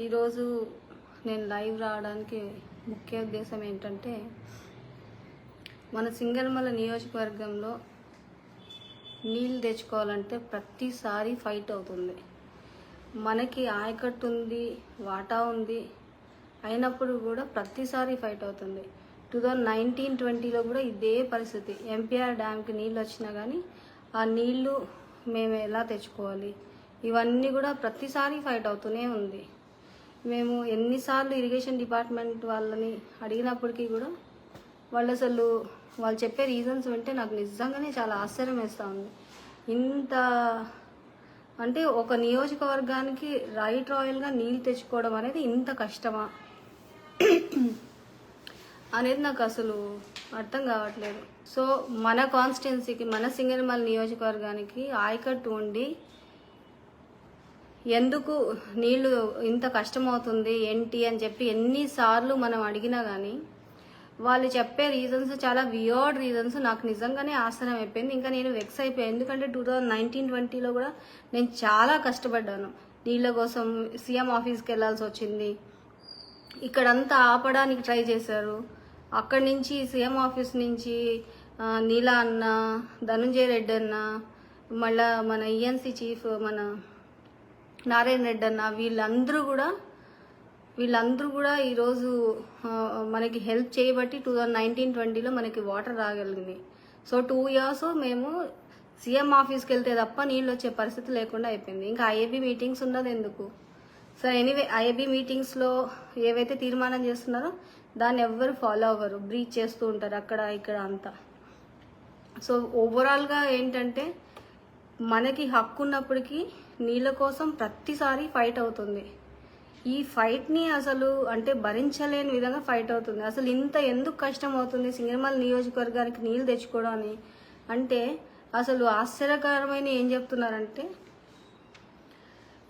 ఈరోజు నేను లైవ్ రావడానికి ముఖ్య ఉద్దేశం ఏంటంటే, మన సింగనమల నియోజకవర్గంలో నీళ్ళు తెచ్చుకోవాలంటే ప్రతిసారి ఫైట్ అవుతుంది. మనకి ఆయకట్టు ఉంది, వాటా ఉంది, అయినప్పుడు కూడా ప్రతిసారి ఫైట్ అవుతుంది. 2019-20లో కూడా ఇదే పరిస్థితి. ఎంపీఆర్ డ్యామ్కి నీళ్ళు వచ్చినా కానీ ఆ నీళ్ళు మేము ఎలా తెచ్చుకోవాలి, ఇవన్నీ కూడా ప్రతిసారి ఫైట్ అవుతూనే ఉంది. మేము ఎన్నిసార్లు ఇరిగేషన్ డిపార్ట్మెంట్ వాళ్ళని అడిగినప్పటికీ కూడా వాళ్ళు చెప్పే రీజన్స్ వింటే నాకు నిజంగానే చాలా ఆశ్చర్యం వేస్తూ ఉంది. ఇంత అంటే ఒక నియోజకవర్గానికి రాయల్గా నీళ్ళు తెచ్చుకోవడం అనేది ఇంత కష్టమా అనేది నాకు అసలు అర్థం కావట్లేదు. సో మన కాన్స్టిట్యున్సీకి, మన సింగనమల నియోజకవర్గానికి ఆయకట్టు ఉండి ఎందుకు నీళ్లు ఇంత కష్టమవుతుంది ఏంటి అని చెప్పి ఎన్నిసార్లు మనం అడిగినా కానీ వాళ్ళు చెప్పే రీజన్స్ చాలా వియర్డ్ రీజన్స్. నాకు నిజంగానే ఆశ్చర్యం అయిపోయింది. ఇంకా నేను వెక్స్ అయిపోయాను. ఎందుకంటే 2019-20లో కూడా నేను చాలా కష్టపడ్డాను నీళ్ళ కోసం. సీఎం ఆఫీస్కి వెళ్ళాల్సి వచ్చింది. ఇక్కడంతా ఆపడానికి ట్రై చేశారు. అక్కడి నుంచి సీఎం ఆఫీస్ నుంచి నీలా అన్న, ధనుంజయ రెడ్డి అన్న, మళ్ళా మన ఈఎన్సీ చీఫ్ మన నారాయణ రెడ్డి అన్న, వీళ్ళందరూ కూడా ఈరోజు మనకి హెల్ప్ చేయబట్టి 2019-20లో మనకి వాటర్ రాగలిగింది. సో 2 years మేము సీఎం ఆఫీస్కి వెళ్తే తప్ప నీళ్ళు వచ్చే పరిస్థితి లేకుండా అయిపోయింది. ఇంకా ఐఏబీ మీటింగ్స్ ఉన్నది ఎందుకు? సో ఎనీవే, ఐఏబీ మీటింగ్స్లో ఏవైతే తీర్మానం చేస్తున్నారో దాన్ని ఎవ్వరు ఫాలో అవ్వరు, బ్రీచ్ చేస్తూ ఉంటారు అక్కడ ఇక్కడ అంతా. సో ఓవరాల్గా ఏంటంటే, మనకి హక్కు ఉన్నప్పటికీ నీళ్ళ కోసం ప్రతిసారి ఫైట్ అవుతుంది. ఈ ఫైట్ని అసలు అంటే భరించలేని విధంగా ఫైట్ అవుతుంది. అసలు ఇంత ఎందుకు కష్టం అవుతుంది సింగనమల నియోజకవర్గానికి నీళ్ళు తెచ్చుకోవడం అంటే అసలు ఆశ్చర్యకరమైన ఏం చెప్తున్నారంటే,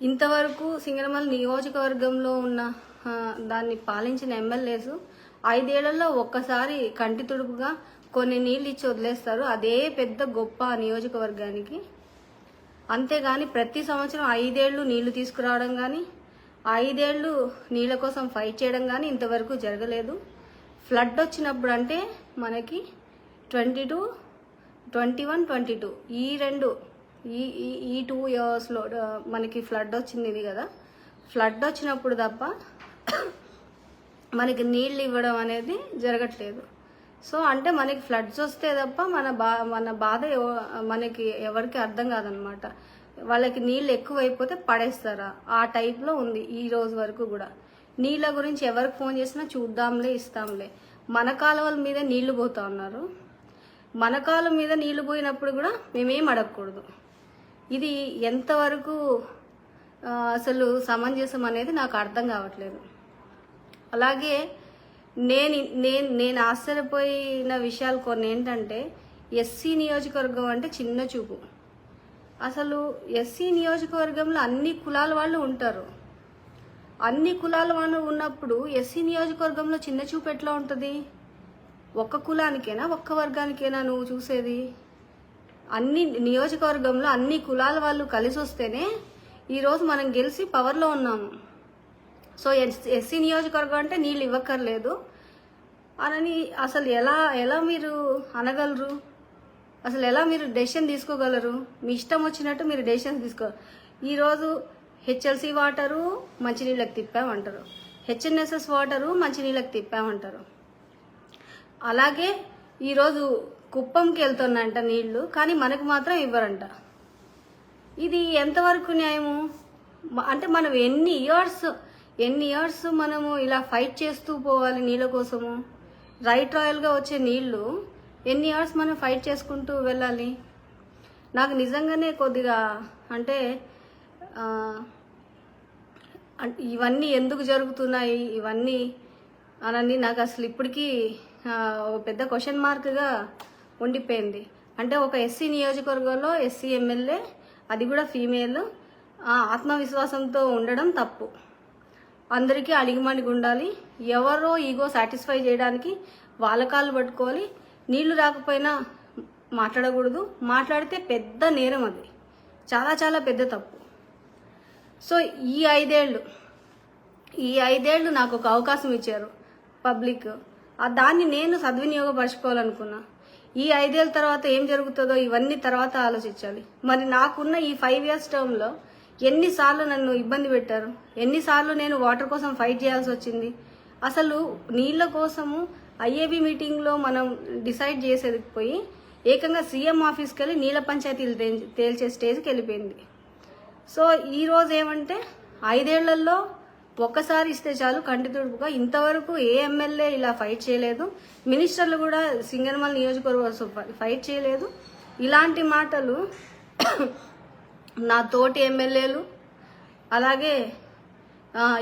ఇంతవరకు సింగనమల నియోజకవర్గంలో ఉన్న దాన్ని పాలించిన ఎమ్మెల్యేస్ 5 ఏళ్లలో ఒక్కసారి కంటి తుడుపుగా కొన్ని నీళ్ళు ఇచ్చి వదిలేస్తారు. అదే పెద్ద గొప్ప నియోజకవర్గానికి. అంతేగాని ప్రతి సంవత్సరం 5 ఏళ్ళు నీళ్లు తీసుకురావడం కానీ, 5 ఏళ్ళు నీళ్ళ కోసం ఫైట్ చేయడం కానీ ఇంతవరకు జరగలేదు. ఫ్లడ్ వచ్చినప్పుడు అంటే మనకి 22, 21, 22 ఈ 2 yearsలో మనకి ఫ్లడ్ వచ్చింది ఇది కదా. ఫ్లడ్ వచ్చినప్పుడు తప్ప మనకి నీళ్ళు ఇవ్వడం అనేది జరగట్లేదు. సో అంటే మనకి ఫ్లడ్స్ వస్తే తప్ప మన బాధ మనకి ఎవరికి అర్థం కాదనమాట. వాళ్ళకి నీళ్ళు ఎక్కువైపోతే పడేస్తారా, ఆ టైప్లో ఉంది ఈ రోజు వరకు కూడా. నీళ్ళ గురించి ఎవరికి ఫోన్ చేసినా చూద్దాంలే, ఇస్తాంలే. మన కాలువల మీద నీళ్లు పోతా ఉన్నారు. మన కాలువ మీద నీళ్లు పోయినప్పుడు కూడా మేమేం అడగకూడదు. ఇది ఎంతవరకు అసలు సమంజసం అనేది నాకు అర్థం కావట్లేదు. అలాగే నేను ఆశ్చర్యపోయిన విషయాలు కొన్ని ఏంటంటే, ఎస్సీ నియోజకవర్గం అంటే చిన్న చూపు. అసలు ఎస్సీ నియోజకవర్గంలో అన్ని కులాల వాళ్ళు ఉంటారు. అన్ని కులాల వాళ్ళు ఉన్నప్పుడు ఎస్సీ నియోజకవర్గంలో చిన్న చూపు ఎట్లా ఉంటుంది? ఒక్క కులానికైనా, ఒక్క వర్గానికైనా నువ్వు చూసేది? అన్ని నియోజకవర్గంలో అన్ని కులాల వాళ్ళు కలిసి వస్తేనే ఈరోజు మనం గెలిచి పవర్లో ఉన్నాము. సో ఎస్సీ నియోజకవర్గం అంటే నీళ్ళు ఇవ్వక్కర్లేదు అని అసలు ఎలా మీరు అనగలరు? అసలు ఎలా మీరు డెసిషన్ తీసుకోగలరు? మీ ఇష్టం వచ్చినట్టు మీరు డెసిషన్స్ ఈరోజు హెచ్ఎల్సీ వాటరు మంచినీళ్ళకి తిప్పామంటారు, హెచ్ఎన్ఎస్ఎస్ వాటరు మంచినీళ్ళకి తిప్పామంటారు. అలాగే ఈరోజు కుప్పంకి వెళ్తున్నాయంట నీళ్లు, కానీ మనకు మాత్రం ఇవ్వరంట. ఇది ఎంతవరకు న్యాయము? అంటే మనం ఎన్ని ఇయర్స్ మనము ఇలా ఫైట్ చేస్తూ పోవాలి నీళ్ళ కోసము? రాయల్గా వచ్చే నీళ్లు ఎన్ని ఇయర్స్ మనం ఫైట్ చేసుకుంటూ వెళ్ళాలి? నాకు నిజంగానే కొద్దిగా అంటే ఇవన్నీ ఎందుకు జరుగుతున్నాయి ఇవన్నీ అని నాకు అసలు ఇప్పటికీ పెద్ద క్వశ్చన్ మార్క్గా ఉండిపోయింది. అంటే ఒక ఎస్సీ నియోజకవర్గంలో ఎస్సీ ఎమ్మెల్యే, అది కూడా ఫీమేల్, ఆత్మవిశ్వాసంతో ఉండడం తప్పు. అందరికీ అడిగిమడిగి ఉండాలి. ఎవరో ఈగో సాటిస్ఫై చేయడానికి వాళ్ళ కాళ్ళు పట్టుకోవాలి. నీళ్లు రాకపోయినా మాట్లాడకూడదు. మాట్లాడితే పెద్ద నేరం, అది చాలా చాలా పెద్ద తప్పు. సో ఈ 5 ఏళ్ళు ఈ 5 ఏళ్ళు నాకు ఒక అవకాశం ఇచ్చారు పబ్లిక్, దాన్ని నేను సద్వినియోగపరచుకోవాలనుకున్నా. ఈ 5 ఏళ్ళ తర్వాత ఏం జరుగుతుందో ఇవన్నీ తర్వాత ఆలోచించాలి. మరి నాకున్న ఈ 5 ఇయర్స్ టర్మ్లో ఎన్నిసార్లు నన్ను ఇబ్బంది పెట్టారు, ఎన్నిసార్లు నేను వాటర్ కోసం ఫైట్ చేయాల్సి వచ్చింది. అసలు నీళ్ళ కోసము ఐఏబీ మీటింగ్లో మనం డిసైడ్ చేసేది పోయి ఏకంగా సీఎం ఆఫీస్కి వెళ్ళి నీళ్ళ పంచాయతీలు తేల్చే స్టేజ్కి వెళ్ళిపోయింది. సో ఈరోజు ఏమంటే 5 ఏళ్లలో ఒక్కసారి ఇస్తే చాలు కంటి తుడుపుగా. ఇంతవరకు ఏ ఎమ్మెల్యే ఇలా ఫైట్ చేయలేదు, మినిస్టర్లు కూడా సింగనమల నియోజకవర్గం ఫైట్ చేయలేదు. ఇలాంటి మాటలు నా తోటి ఎమ్మెల్యేలు అలాగే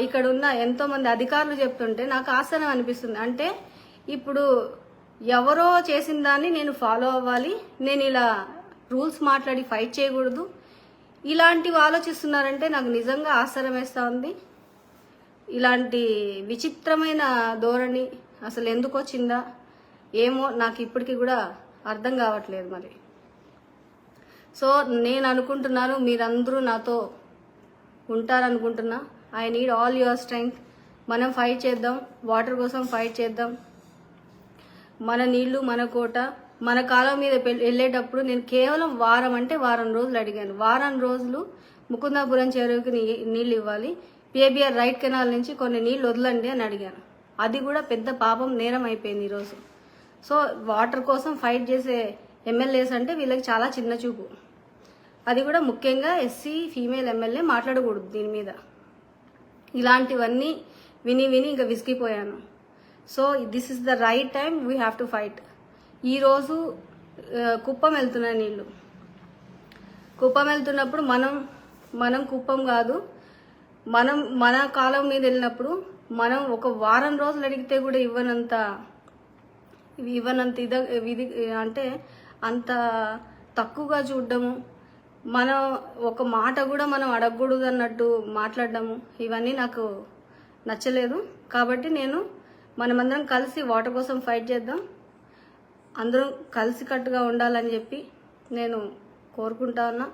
ఇక్కడ ఉన్న ఎంతోమంది అధికారులు చెప్తుంటే నాకు ఆశ్చర్యం అనిపిస్తుంది. అంటే ఇప్పుడు ఎవరో చేసిన దాన్ని నేను ఫాలో అవ్వాలి, నేను ఇలా రూల్స్ మాట్లాడి ఫైట్ చేయకూడదు, ఇలాంటివి ఆలోచిస్తున్నారంటే నాకు నిజంగా ఆశ్చర్యం వేస్తూ ఉంది. ఇలాంటి విచిత్రమైన ధోరణి అసలు ఎందుకు వచ్చిందా ఏమో నాకు ఇప్పటికీ కూడా అర్థం కావట్లేదు. మరి సో నేను అనుకుంటున్నాను మీరందరూ నాతో ఉంటారనుకుంటున్నా. I need all your strength. మనం ఫైట్ చేద్దాం, వాటర్ కోసం ఫైట్ చేద్దాం. మన నీళ్లు మన కోట. మన కాలం మీద వెళ్ళేటప్పుడు నేను కేవలం వారం రోజులు అడిగాను. వారం రోజులు ముకుందాపురం చెరువుకి నీళ్ళు ఇవ్వాలి, పిఏబిఆర్ రైట్ కెనాల్ నుంచి కొన్ని నీళ్ళు వదలండి అని అడిగాను. అది కూడా పెద్ద పాపం, నేరం అయిపోయింది ఈరోజు. సో వాటర్ కోసం ఫైట్ చేసే ఎమ్మెల్యేస్ అంటే వీళ్ళకి చాలా చిన్న చూపు. అది కూడా ముఖ్యంగా ఎస్సీ ఫీమేల్ ఎమ్మెల్యే మాట్లాడకూడదు దీని మీద. ఇలాంటివన్నీ విని ఇంకా విసిగిపోయాను. So this is the right time, we have to fight. ఈరోజు కుప్పం వెళ్తున్నాయి నీళ్ళు. కుప్పం వెళ్తున్నప్పుడు మనం కుప్పం కాదు, మన కాలం మీద వెళ్ళినప్పుడు మనం ఒక వారం రోజులు అడిగితే కూడా ఇవ్వనంత ఇది అంటే అంత తక్కువగా చూడడము, మనం ఒక మాట కూడా మనం అడగకూడదు అన్నట్టు మాట్లాడడము, ఇవన్నీ నాకు నచ్చలేదు. కాబట్టి మనమందరం కలిసి వాటర్ కోసం ఫైట్ చేద్దాం, అందరం కలిసికట్టుగా ఉండాలని చెప్పి నేను కోరుకుంటా ఉన్నా.